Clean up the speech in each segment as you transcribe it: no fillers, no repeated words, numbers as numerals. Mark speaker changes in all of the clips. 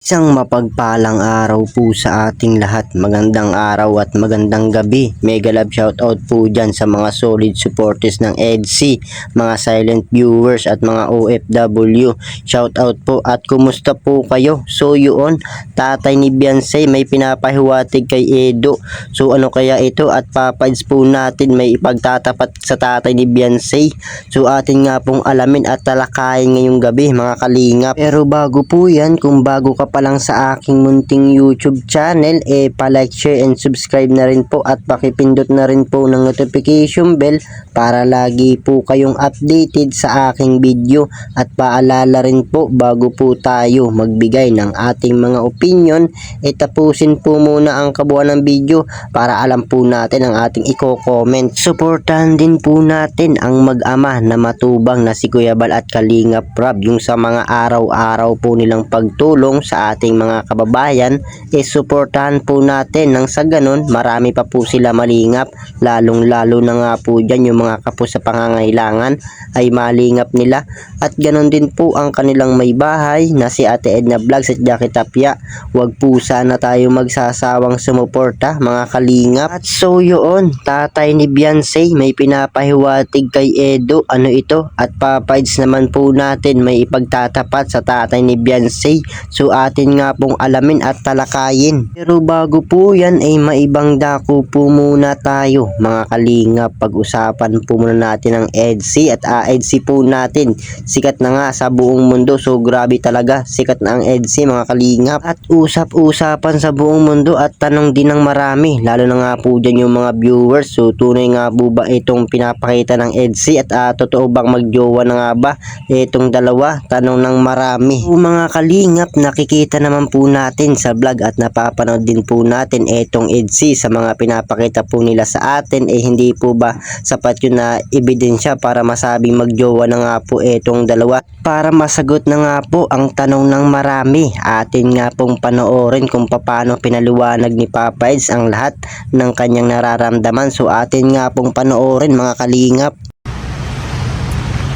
Speaker 1: Isang mapagpalang araw po sa ating lahat. Magandang araw at magandang gabi. Mega love shoutout po dyan sa mga solid supporters ng EDC, mga silent viewers at mga OFW. Shoutout po at kumusta po kayo? So yun, tatay ni Beyonce may pinapahiwatig kay Edo. So ano kaya ito? At papads po natin may ipagtatapat sa tatay ni Beyonce. So atin nga pong alamin at talakayin ngayong gabi mga kalingap. Pero bago po yan, kung bago ka pa lang sa aking munting YouTube channel, pa-like, share and subscribe na rin po at pakipindot na rin po ng notification bell para lagi po kayong updated sa aking video. At paalala rin po, bago po tayo magbigay ng ating mga opinion, tapusin po muna ang kabuuan ng video para alam po natin ang ating i-comment. Suportahan din po natin ang mag-ama na matubang na si Kuya Bal at Kalingap Rob, yung sa mga araw-araw po nilang pagtulong sa ating mga kababayan, suportahan po natin nang sa ganun marami pa po sila malingap, lalong lalo na nga po dyan yung mga kapos sa pangangailangan ay malingap nila. At ganun din po ang kanilang may bahay na si Ate Edna Vlogs at Jackie Tapia. Wag po sana tayo magsasawang sumuporta mga kalingap. At so yun, tatay ni Beyonce may pinapahiwatig kay Edo. Ano ito? At papads naman po natin may ipagtatapat sa tatay ni Beyonce. So atin nga pong alamin at talakayin. Pero bago po yan ay maibang dako po muna tayo mga kalingap. Pag-usapan po muna natin ang EDC at EDC po natin. Sikat na nga sa buong mundo. So grabe talaga, sikat na ang EDC mga kalingap. At usap-usapan sa buong mundo at tanong din ng marami. Lalo na nga po dyan yung mga viewers. So tunay nga po ba itong pinapakita ng EDC at totoo bang magjowa na nga ba itong dalawa? Tanong ng marami. So, mga kalingap, nakikita naman po natin sa vlog at napapanood din po natin itong EDC sa mga pinapakita po nila sa atin. Hindi po ba sapat yun na ebidensya para masabing magjowa na nga po itong dalawa? Para masagot na nga po ang tanong ng marami, atin nga pong panoorin kung paano pinaliwanag ni Papads ang lahat ng kanyang nararamdaman. So atin nga pong panoorin mga kalingap.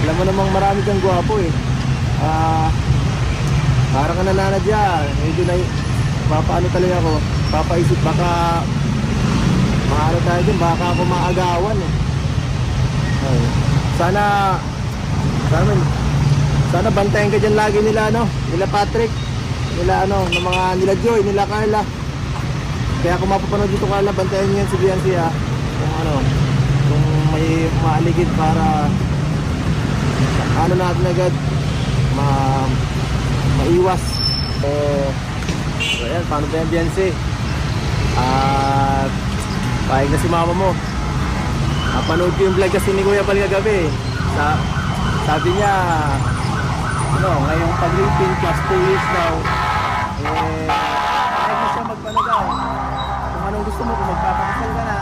Speaker 2: Alam mo namang marami kang gwapo parang ka nananadya. Medyo na papaano talaga ako, papaisip baka maano tayo dyan, baka ako maagawan Ay, sana bantayan ka dyan lagi nila nila Patrick, nila ng mga nila Joy, nila Carla. Kaya kung mapapanood dito Carla, bantayan niyan si Beyonce kung may maaligid para natin agad maiwas. So ayan, paano ba yan Beyonce? At pahig na si mama mo. Panood ko yung vlog kasi ni Kuya Bal kagabi. Sabi niya ngayong pag-raping plus 2 years daw, pahig na siya magpanagaw. Kung anong gusto mo, kung magpapakasal ka na,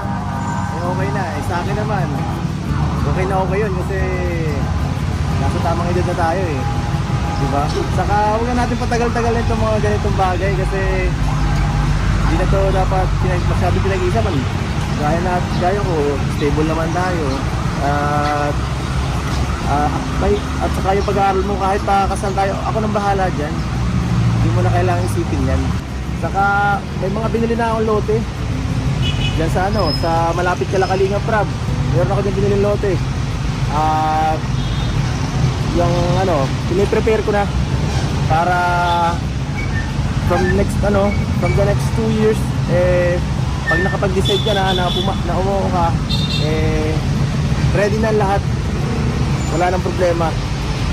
Speaker 2: okay na. Sa akin naman, okay na okay yun kasi nasa tamang edad na tayo diba? Saka huwag na natin patagal-tagal itong mga ganitong bagay kasi hindi na to dapat masyado pinag-iisapan. Gaya ko, stable naman tayo at saka yung pag-aaral mo, kahit pakasal tayo, ako nang bahala dyan, hindi mo na kailangan isipin yan. Saka may mga binili na akong lote dyan sa malapit kala Kalingap Rob. Meron ako dyan binili lote at yung piniprepare ko na para from the next 2 years pag nakapag-decide ka na umuo ka, ready na lahat, wala nang problema.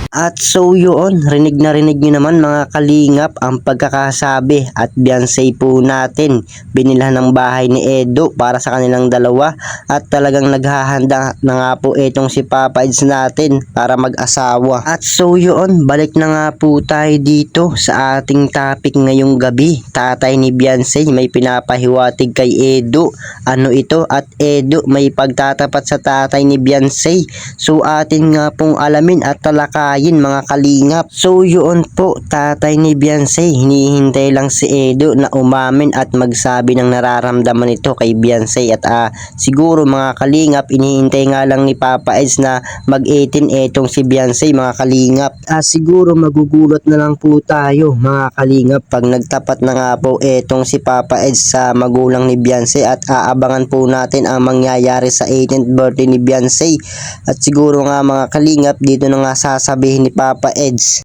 Speaker 1: At so yun, rinig na rinig nyo naman mga kalingap ang pagkakasabi at Beyonce po natin. Binilhan ng bahay ni Edo para sa kanilang dalawa at talagang naghahanda na nga po itong si Papads natin para mag-asawa. At so yun, balik na nga po tayo dito sa ating topic ngayong gabi. Tatay ni Beyonce may pinapahiwatig kay Edo. Ano ito? At Edo may pagtatapat sa tatay ni Beyonce. So atin nga pong alamin at talakayin patayin mga kalingap. So yun po, tatay ni Beyonce, hinihintay lang si Edo na umamin at magsabi ng nararamdaman nito kay Beyonce at siguro mga kalingap, inihintay nga lang ni Papa Eds na mag-18 etong si Beyonce mga kalingap. Siguro magugulat na lang po tayo mga kalingap pag nagtapat na nga po etong si Papa Eds sa magulang ni Beyonce at aabangan po natin ang mangyayari sa 18th birthday ni Beyonce. At siguro nga mga kalingap, dito na nga sasabihin ni Papa Eds